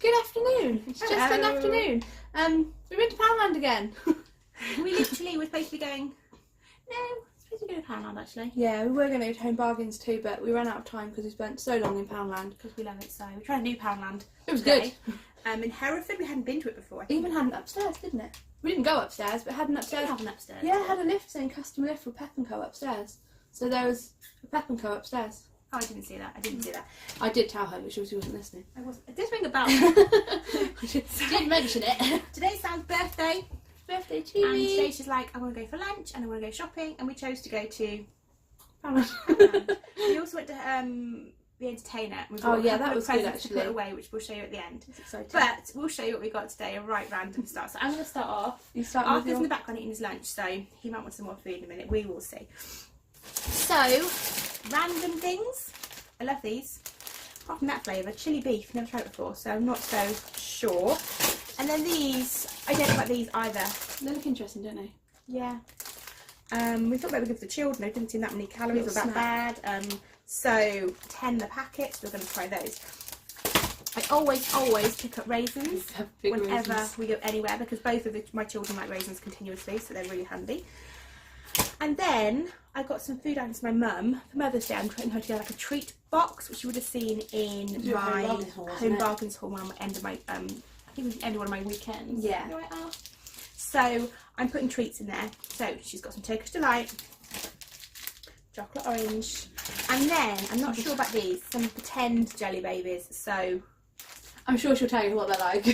Good afternoon. It's just an afternoon. We went to Poundland again. We literally were supposed to be going. No, we're supposed to go to Poundland actually. Yeah, we were going to go to Home Bargains too, but we ran out of time because we spent so long in Poundland. Because we love it so. We tried a new Poundland. It was good. In Hereford, we hadn't been to it before. It even had an upstairs, didn't it? We didn't go upstairs, but it had an upstairs. Did it have an upstairs? Yeah, it had a lift saying customer lift for Pep & Co upstairs. So there was a Pep & Co upstairs. Oh, I didn't see that. I did tell her, but she wasn't listening. It did ring a bell. Didn't mention it. Today's Sam's birthday. Birthday to And me. today she's like, I want to go for lunch and I want to go shopping, and we chose to go to Poundland. We also went to the Entertainer. We Oh bought yeah, a that couple was of good presents to actually. put away, which we'll show you at the end. It's exciting. But we'll show you what we got today, a right random start. So I'm going to start off. You start with Arthur's your... in the background eating his lunch, so he might want some more food in a minute. We will see. So, random things. I love these. Apart from that flavour, chili beef, never tried it before, so I'm not so sure. And then these, I don't know about these either. They look interesting, don't they? Yeah. We thought they were good for the children. They didn't seem that many calories or that bad. So 10 the packet. So we're going to try those. I always pick up raisins whenever we go anywhere because both of my children like raisins continuously, so they're really handy. And then I got some food items for my mum for Mother's Day. I'm trying her to get like a treat box, which you would have seen in my Home Bargains haul when I end of my I think it was the end of one of my weekends. Yeah. So I'm putting treats in there. So she's got some Turkish Delight, chocolate orange, and then I'm not sure about these, some pretend jelly babies. So I'm sure she'll tell you what they're like.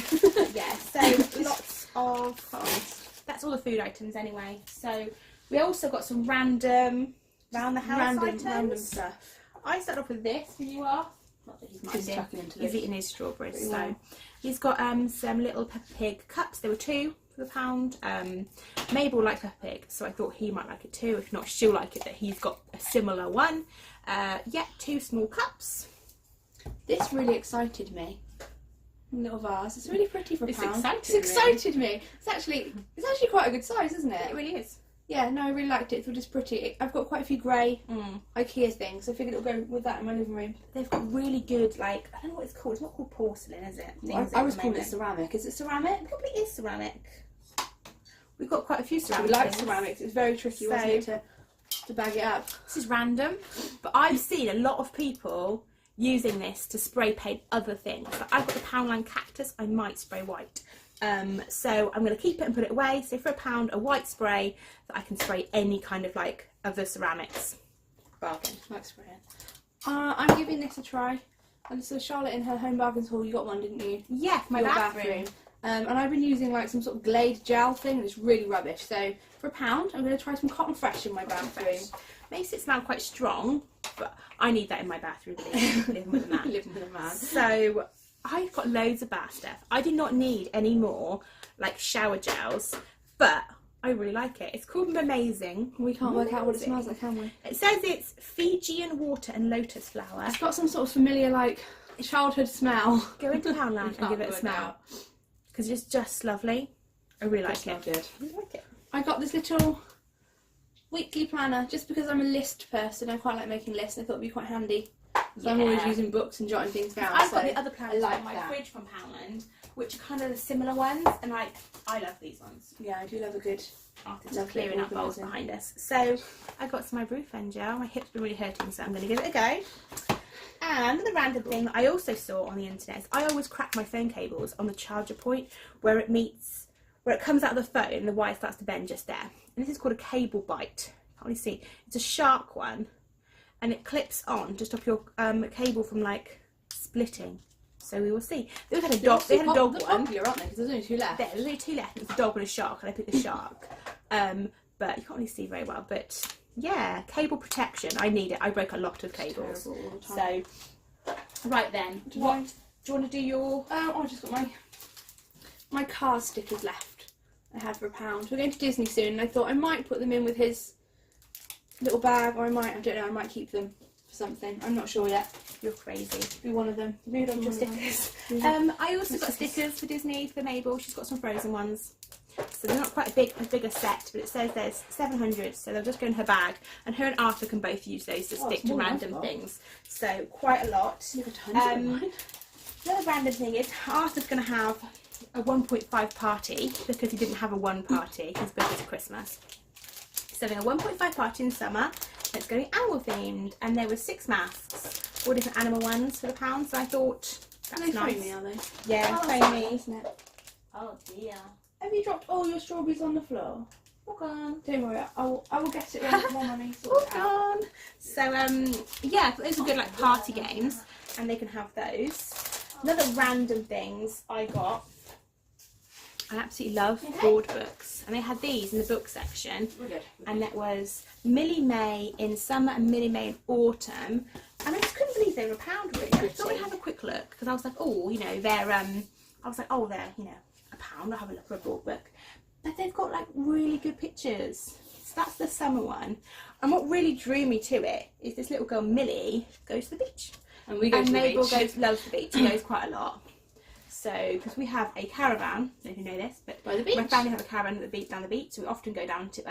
yeah, so lots of that's all the food items anyway. So we also got some random round the house items. Random stuff. I started off with this. Here you are. Not that he's minding. He's eating his strawberries. So he's got some little Peppa Pig cups. There were 2 for the pound. Mabel likes Peppa Pig, so I thought he might like it too. If not, she'll like it that he's got a similar one. Yeah, 2 small cups. This really excited me. Little vase. It's really pretty for a pound. It's excited me. It's actually quite a good size, isn't it? It really is. Yeah, no, I really liked it. It was just pretty. I've got quite a few grey IKEA things, so I figured it'll go with that in my living room. They've got really good, like, I don't know what it's called. It's not called porcelain, is it? I was calling it ceramic. Is it ceramic? It probably is ceramic. We've got quite a few ceramic. We like ceramics. It's very tricky, wasn't it, to bag it up. This is random, but I've seen a lot of people using this to spray paint other things. But I've got the Poundland cactus. I might spray white. So I'm going to keep it and put it away. So for £1, a white spray that I can spray any kind of like of the ceramics. Bargain. Like spraying. I'm giving this a try. And so Charlotte in her Home Bargains haul, you got one, didn't you? Yeah, for my bathroom. And I've been using like some sort of Glade gel thing, and it's really rubbish. So for £1, I'm going to try some Cotton Fresh in my bathroom. Makes it smell quite strong, but I need that in my bathroom. Living with a man. Living with a man. So I've got loads of bath stuff. I do not need any more like shower gels, but I really like it. It's called Amazing. We can't work out what it smells like, can we? It says it's Fijian water and lotus flower. It's got some sort of familiar like childhood smell. Go into Poundland and give it a smell because it's just lovely. I really like it. Good. I like it. I got this little weekly planner just because I'm a list person. I quite like making lists. I thought it'd be quite handy. So I'm always using books and jotting things down. I've got the other planners like on my fridge from Poundland, which are kind of the similar ones, and I love these ones. Yeah, I do love a good. Just clearing up bowls behind us. So I got some of my ibuprofen gel. My hip's been really hurting, so I'm going to give it a go. And the random thing that I also saw on the internet is I always crack my phone cables on the charger point where it meets, where it comes out of the phone and the wire starts to bend just there. And this is called a cable bite. Can't really see. It's a shark one, and it clips on to stop your cable from like splitting. So we will see. They had a dog. They had a dog one. Popular, aren't they? Because there's only 2 left. There's only 2 left. It's a dog and a shark, and I picked the shark. But you can't really see very well. But yeah, cable protection. I need it. I break a lot of cables. So right then, do you want to do your? I just got my car stickers left. I had for £1. We're going to Disney soon, and I thought I might put them in with his little bag, or I might keep them for something. I'm not sure yet. You're crazy. Be one of them. Moved on to stickers. I also got stickers for Disney for Mabel. She's got some Frozen ones. So they're not quite a bigger set, but it says there's 700, so they'll just go in her bag. And her and Arthur can both use those to stick to random things. So quite a lot. You have a ton of mine. Another random thing is Arthur's going to have a 1.5 party because he didn't have a 1 party. His birthday's Christmas. So having a 1.5 party in summer, and it's going to be animal themed. And there were 6 masks, all different animal ones for £1. So I thought that's nice. Foamy, are they? Yeah, Oh, foamy. isn't it? Oh dear. Have you dropped all your strawberries on the floor? All gone. Don't worry, I will get it when Mummy sorts it out. All gone. So yeah, those are good like party games, and they can have those. Another random things I got. I absolutely love board books, and they had these in the book section. We're good. And that was Millie May in summer and Millie May in autumn, and I just couldn't believe they were £1 really. I thought I'd have a quick look because I was like, oh, you know, they're I was like, oh, they're, you know, £1. I'll have a look for a board book, but they've got like really good pictures. So that's the summer one, and what really drew me to it is this little girl Millie goes to the beach, and we go to the Mabel beach. loves the beach. She goes quite a lot. So, because we have a caravan, I don't know if you know this, but by the beach. My family have a caravan at the beach, down the beach, so we often go down to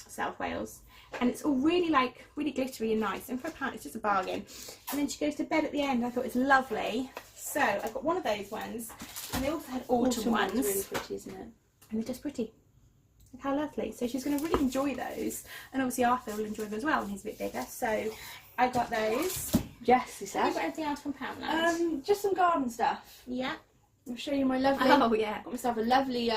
South Wales, and it's all really like really glittery and nice, and for £1 it's just a bargain. And then she goes to bed at the end. I thought it was lovely, so I got one of those ones, and they also had autumn ones. Really pretty, isn't it? And they're just pretty. Look how lovely. So she's going to really enjoy those, and obviously Arthur will enjoy them as well, and he's a bit bigger. So I got those. Yes, he Have said. you got anything else from Poundland? Just some garden stuff. Yeah. I'll show you my lovely. Oh yeah. Got myself a lovely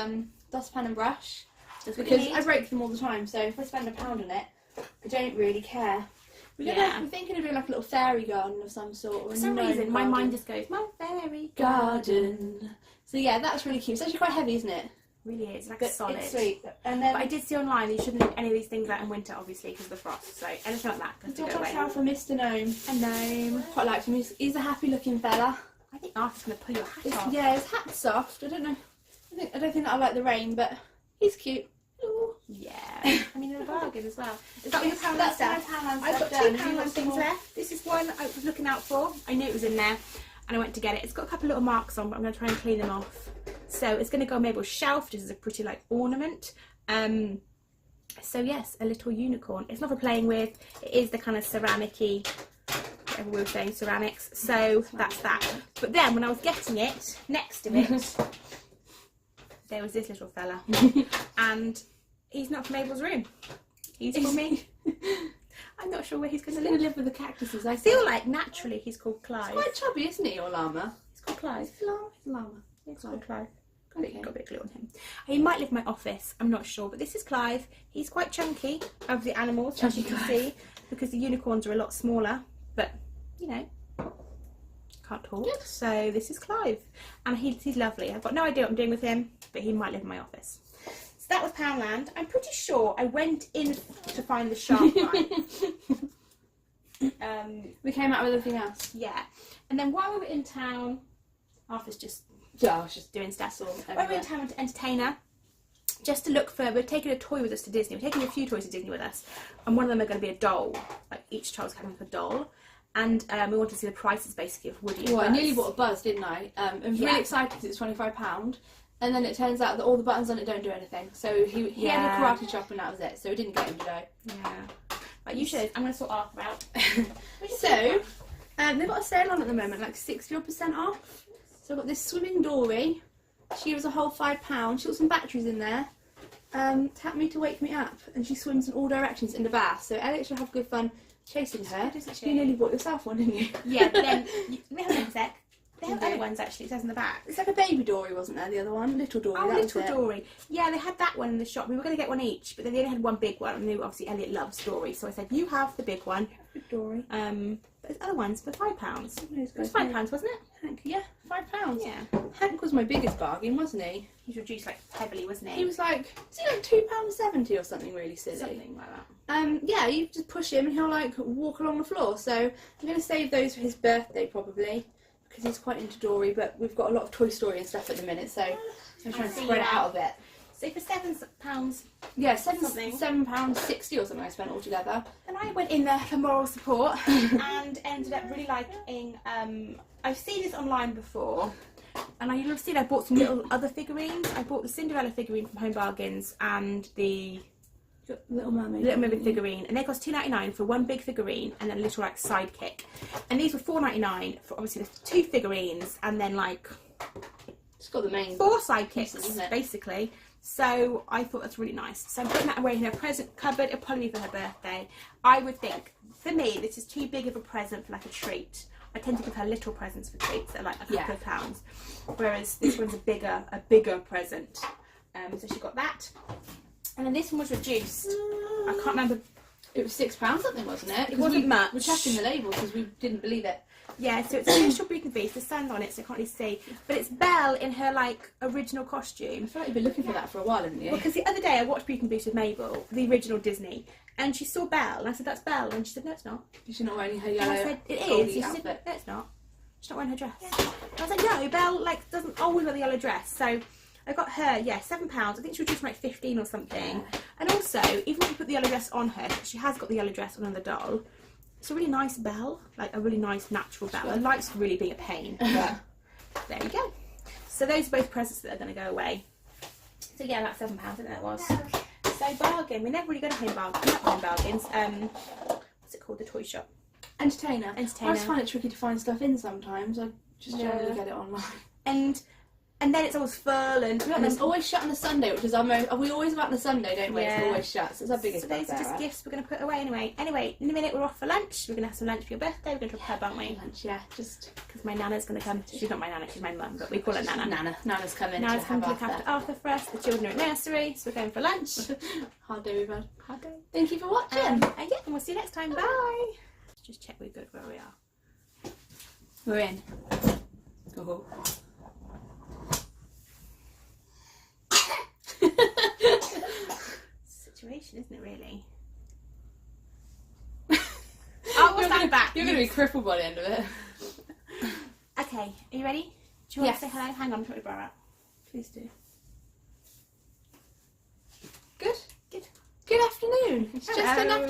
dustpan and brush That's what because you I need. break them all the time. So if I spend £1 on it, I don't really care. We're thinking of doing like a little fairy garden of some sort. Or For some reason, my mind just goes, my fairy garden. So yeah, that's really cute. It's actually quite heavy, isn't it? Really is, like But solid. it's sweet. And then But I did see online that you shouldn't leave any of these things out in winter, obviously, because of the frost. So anything like that has to got go a away. shower for Mr. Gnome. A gnome. Quite like him. He's a happy-looking fella. I think Arthur's going to pull your hat off. Yeah, his hat's soft. I don't know. I don't think that I like the rain, but he's cute. Ooh. Yeah. I mean, they're a bargain as well. Is that what your Poundland That's stuff? my Poundland I've got stuff 2 done. Have you Poundland got some things more? left. This is one I was looking out for. I knew it was in there, and I went to get it. It's got a couple little marks on, but I'm going to try and clean them off. So it's going to go on Mabel's shelf, just as a pretty like ornament. So yes, a little unicorn. It's not for playing with. It is the kind of ceramic-y, whatever we were saying, ceramics. So that's that. But then when I was getting it, next to it, there was this little fella, and he's not from Mabel's room. He's for me. I'm not sure where he's going to He's going to live. live with the cactuses. I I feel like naturally he's called Clive. He's quite chubby, isn't he, your llama? He's called Clive. Llama. He's called Clive. Okay. Got a bit of glue on him. He might live in my office, I'm not sure, but this is Clive. He's quite chunky of the animals, as you can see, because the unicorns are a lot smaller, but, you know, can't talk. Good. So this is Clive, and he's lovely. I've got no idea what I'm doing with him, but he might live in my office. So that was Poundland. I'm pretty sure I went in to find the shark line. We came out with everything else. Yeah, and then while we were in town, Arthur's just Yeah, I was just doing stuff. all When we were in town to entertainer, just to look for, we're taking a toy with us to Disney. We're taking a few toys to Disney with us, and one of them are going to be a doll. Like each child's having a doll, and we wanted to see the prices basically of Woody. Well, I and nearly Buzz. bought a Buzz, didn't I? I was Yeah. really excited because it's £25, and then it turns out that all the buttons on it don't do anything. So he had a Yeah. karate chop, and that was it. So we didn't get him today. Yeah. Right, you should. I'm going to sort Arthur out. So they've got a sale on at the moment, like 60% off. So I've got this swimming dory. She was a whole £5. She got some batteries in there. Tap me to wake me up, and she swims in all directions in the bath. So Elliot should have good fun chasing her. Isn't she? You nearly bought yourself one, didn't you? Yeah, but then they have a sec. They have Okay. other ones actually. It says in the back. It's like a baby dory, wasn't there? The other one, little dory. Oh, that was little it. Dory. Yeah, they had that one in the shop. We were going to get one each, but then they only had one big one. And knew obviously Elliot loves Dory, so I said, "You have the big one." Good dory. But there's other ones for £5. Those It was guys £5, wasn't it? Hank, yeah, £5. Yeah. Hank was my biggest bargain, wasn't he? He's reduced like heavily, wasn't he? He was like, was he like £2.70 or something really silly? Something like that. Yeah, you just push him and he'll like walk along the floor. So I'm going to save those for his birthday probably, because he's quite into Dory. But we've got a lot of Toy Story and stuff at the minute, so I'm trying to see spread it you out a bit. So for £7, Yeah, Something. £7.60 or something I spent altogether. and I went in there for moral support and ended up really liking. I've seen this online before, and you'll see I bought some little other figurines. I bought the Cinderella figurine from Home Bargains and the Little Mermaid. Little Mermaid figurine, and they cost $2.99 for one big figurine and then a little like sidekick. And these were $4.99 for obviously the 2 figurines and then like it's got the main 4 sidekicks pieces, basically. So I thought that's really nice. So I'm putting that away in her present cupboard. It'll probably be for her birthday. I would think, for me, this is too big of a present for like a treat. I tend to give her little presents for treats that are like a couple of pounds, whereas this one's a bigger present. So she got that, and then this one was reduced. I can't remember. It was £6 something, wasn't it? It wasn't much. We checked in the label because we didn't believe it. Yeah, so it's official Beauty and the Beast. The sun's on it, so I can't really see. But it's Belle in her like original costume. I feel like you've been looking for that for a while, haven't you? Well, because the other day I watched Beauty and the Beast with Mabel, the original Disney, and she saw Belle, and I said, "That's Belle," and she said, "No, it's not." She's not wearing her And yellow. I said, "It is." And she said, "No, it's not. She's not wearing her dress." And I was like, "No, Belle like doesn't always wear the yellow dress." So I got her, £7. I think she was just like 15 or something. And also, even if you put the yellow dress on her, she has got the yellow dress on the doll. It's a really nice Belle, like a really nice natural Belle. Her light's really being a pain, but there you go. So those are both presents that are going to go away. So yeah, that's £7, I think that was. So bargain. We never really go to home bargains. Not home bargains. What's it called? The toy shop. Entertainer. I just find it tricky to find stuff in sometimes. I just generally get it online. And then it's always full and it's always shut on a Sunday, which is our most. We always go out on a Sunday, don't we? Yeah. It's always shut. So it's our biggest. So those are just gifts we're going to put away anyway. Anyway, in a minute we're off for lunch. We're going to have some lunch for your birthday. We're going to have a pub, aren't we? Lunch, yeah. Just because my Nana's going to come. She's not my Nana, she's my mum, but we call her Nana. Nana's coming. Nana's to coming to have look after Arthur for us. The children are at nursery, so we're going for lunch. Hard day, we've had. Hard day. Thank you for watching. And yeah, and we'll see you next time. Bye. Let's just check we're good where we are. We're in. Oh. Situation, isn't it, really? Oh, we'll stand back. You're going to be crippled by the end of it. Okay, are you ready? Do you want to say hello? Hang on, I'm trying to bra out. Please do. Good. Good afternoon. It's just an afternoon.